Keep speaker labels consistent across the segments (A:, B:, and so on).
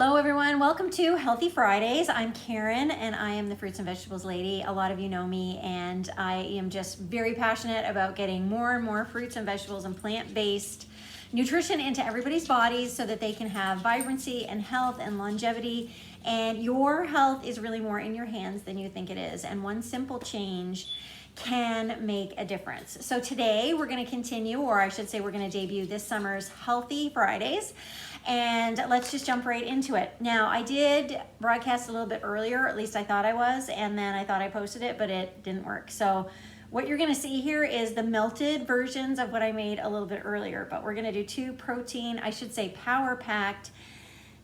A: Hello everyone, welcome to Healthy Fridays. I'm Karen and I am the fruits and vegetables lady. A lot of you know me and I am just very passionate about getting more and more fruits and vegetables and plant-based nutrition into everybody's bodies so that they can have vibrancy and health and longevity. And your health is really more in your hands than you think it is. And one simple change can make a difference. So today we're going to continue, or I should say we're going to debut this summer's Healthy Fridays. And let's just jump right into it. Now, I did broadcast a little bit earlier, at least I thought I was, and then I thought I posted it, but it didn't work. So what you're gonna see here is the melted versions of what I made a little bit earlier, but we're gonna do two protein, I should say power-packed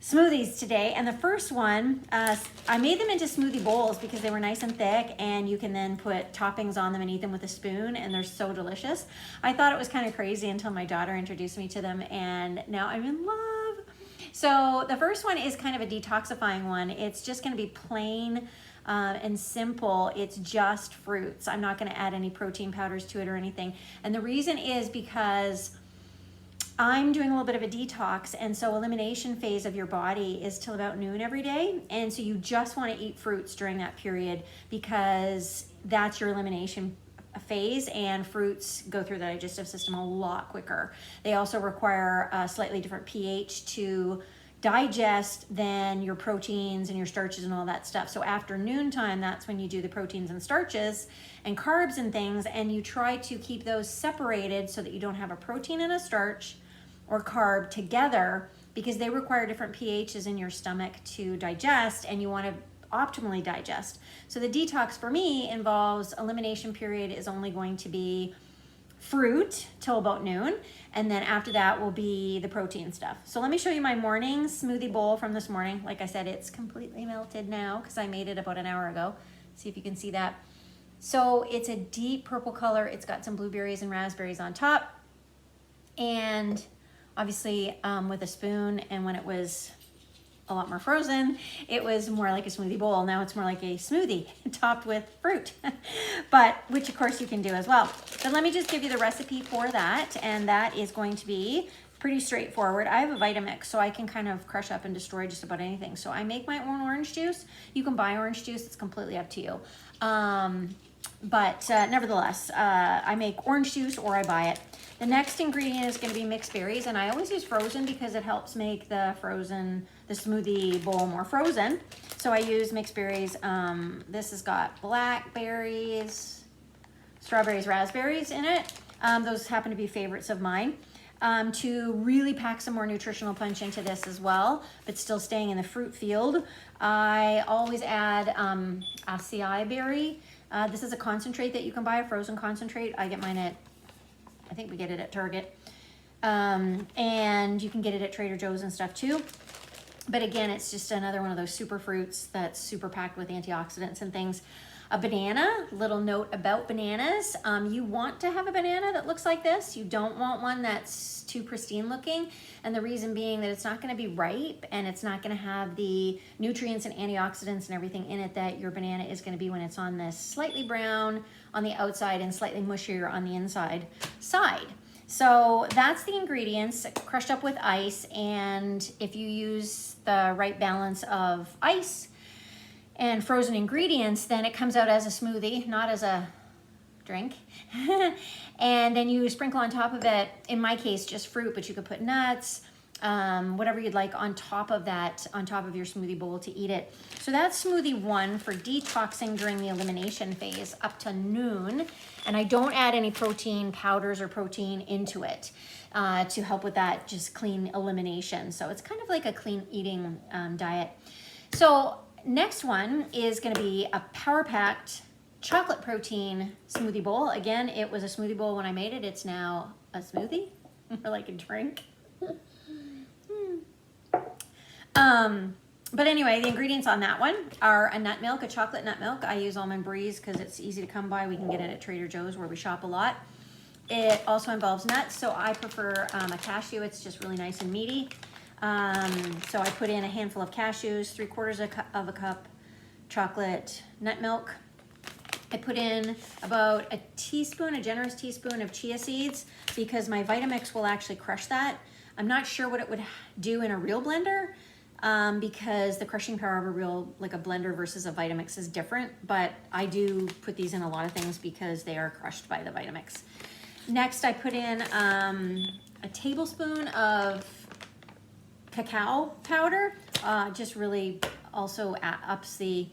A: smoothies today. And the first one, I made them into smoothie bowls because they were nice and thick and you can then put toppings on them and eat them with a spoon and they're so delicious. I thought it was kind of crazy until my daughter introduced me to them and now I'm in love. So the first one is kind of a detoxifying one. It's just gonna be plain and simple. It's just fruits. I'm not gonna add any protein powders to it or anything. And the reason is because I'm doing a little bit of a detox, and so elimination phase of your body is till about noon every day, and so you just want to eat fruits during that period because that's your elimination phase, and fruits go through the digestive system a lot quicker. They also require a slightly different pH to digest than your proteins and your starches and all that stuff. So after noontime, that's when you do the proteins and starches and carbs and things, and you try to keep those separated so that you don't have a protein and a starch or carb together because they require different pHs in your stomach to digest, and you want to optimally digest. So the detox for me involves elimination period is only going to be fruit till about noon, and then after that will be the protein stuff. So let me show you my morning smoothie bowl from this morning. Like I said, it's completely melted now because I made it about an hour ago. See if you can see that. So it's a deep purple color. It's got some blueberries and raspberries on top, and obviously with a spoon, and when it was a lot more frozen, it was more like a smoothie bowl. Now it's more like a smoothie topped with fruit, but which of course you can do as well. But let me just give you the recipe for that, and that is going to be pretty straightforward. I have a Vitamix, so I can kind of crush up and destroy just about anything. So I make my own orange juice. You can buy orange juice, it's completely up to you. But nevertheless, I make orange juice or I buy it. The next ingredient is going to be mixed berries, and I always use frozen because it helps make the smoothie bowl more frozen. So I use mixed berries. This has got blackberries, strawberries, raspberries in it. Those happen to be favorites of mine. To really pack some more nutritional punch into this as well, but still staying in the fruit field, I always add acai berry. This is a concentrate that you can buy, a frozen concentrate. I get mine at, I think we get it at Target. And you can get it at Trader Joe's and stuff too. But again, it's just another one of those super fruits that's super packed with antioxidants and things. A banana, little note about bananas. You want to have a banana that looks like this. You don't want one that's too pristine looking. And the reason being that it's not gonna be ripe and it's not gonna have the nutrients and antioxidants and everything in it that your banana is gonna be when it's on this slightly brown on the outside and slightly mushier on the inside side. So that's the ingredients crushed up with ice. And if you use the right balance of ice and frozen ingredients, then it comes out as a smoothie, not as a drink. And then you sprinkle on top of it, in my case, just fruit, but you could put nuts, whatever you'd like on top of that, on top of your smoothie bowl to eat it. So that's smoothie one for detoxing during the elimination phase up to noon. And I don't add any protein powders or protein into it to help with that just clean elimination. So it's kind of like a clean eating diet. So next one is gonna be a power-packed chocolate protein smoothie bowl. Again, it was a smoothie bowl when I made it. It's now a smoothie, or like a drink. But anyway, the ingredients on that one are a nut milk, a chocolate nut milk. I use Almond Breeze because it's easy to come by. We can get it at Trader Joe's where we shop a lot. It also involves nuts, so I prefer a cashew. It's just really nice and meaty. So I put in a handful of cashews, 3/4 of a cup chocolate nut milk. I put in about a teaspoon, a generous teaspoon of chia seeds because my Vitamix will actually crush that. I'm not sure what it would do in a real blender. because the crushing power of a blender versus a Vitamix is different, but I do put these in a lot of things because they are crushed by the Vitamix. Next, I put in a tablespoon of cacao powder, just really also ups the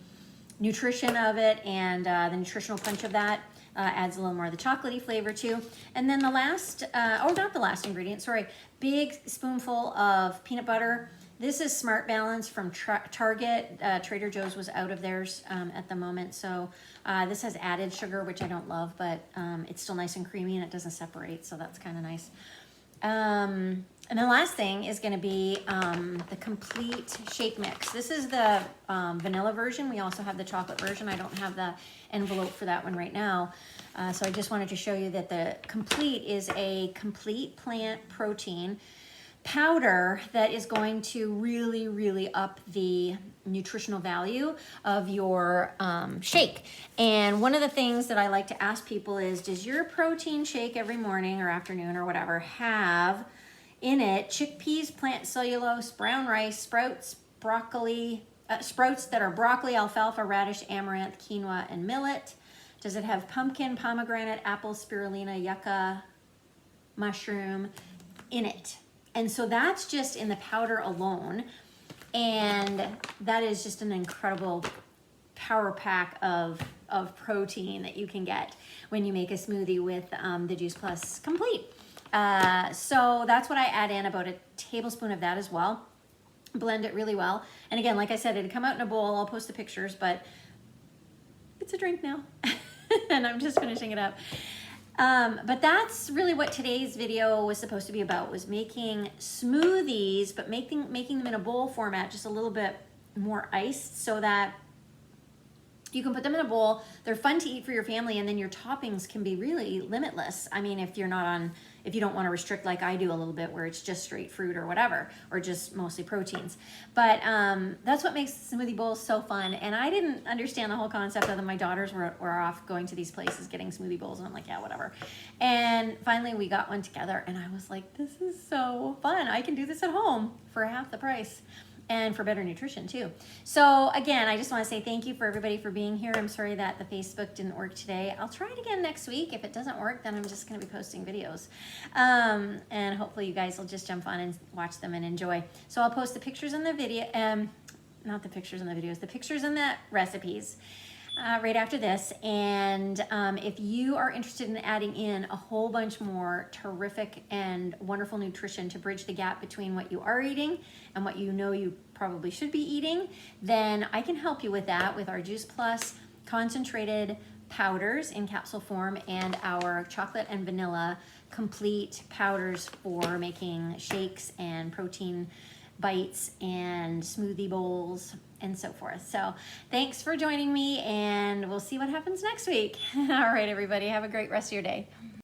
A: nutrition of it, and the nutritional punch of that adds a little more of the chocolatey flavor too. And then the last, not the last ingredient, sorry, big spoonful of peanut butter. This is Smart Balance from Target. Trader Joe's was out of theirs at the moment, so this has added sugar, which I don't love, but it's still nice and creamy and it doesn't separate, so that's kind of nice. And the last thing is going to be the complete shake mix. This is the vanilla version. We also have the chocolate version. I don't have the envelope for that one right now. So I just wanted to show you that the complete is a complete plant protein powder that is going to really, really up the nutritional value of your shake. And one of the things that I like to ask people is, does your protein shake every morning or afternoon or whatever have in it chickpeas, plant cellulose, brown rice, sprouts, broccoli, sprouts that are broccoli, alfalfa, radish, amaranth, quinoa, and millet? Does it have pumpkin, pomegranate, apple, spirulina, yucca, mushroom in it? And so that's just in the powder alone. And that is just an incredible power pack of protein that you can get when you make a smoothie with the Juice Plus Complete. So that's what I add in, about a tablespoon of that as well. Blend it really well. And again, like I said, it'd come out in a bowl. I'll post the pictures, but it's a drink now. And I'm just finishing it up. But that's really what today's video was supposed to be about, was making smoothies, but making them in a bowl format, just a little bit more iced, so that you can put them in a bowl. They're fun to eat for your family, and then your toppings can be really limitless. I mean, if you don't want to restrict like I do a little bit, where it's just straight fruit or whatever, or just mostly proteins. But that's what makes smoothie bowls so fun. And I didn't understand the whole concept of them. My daughters were off going to these places getting smoothie bowls, and I'm like, yeah, whatever. And finally we got one together, and I was like, this is so fun. I can do this at home for half the price. And for better nutrition too. So again, I just want to say thank you for everybody for being here. I'm sorry that the Facebook didn't work today. I'll try it again next week. If it doesn't work, then I'm just going to be posting videos. And hopefully you guys will just jump on and watch them and enjoy. So I'll post the pictures in the video, not the pictures in the videos, the pictures in the recipes right after this. And if you are interested in adding in a whole bunch more terrific and wonderful nutrition to bridge the gap between what you are eating and what you know you probably should be eating, then I can help you with that with our Juice Plus concentrated powders in capsule form and our chocolate and vanilla complete powders for making shakes and protein bites and smoothie bowls and so forth. So thanks for joining me, and we'll see what happens next week. All right, everybody, have a great rest of your day.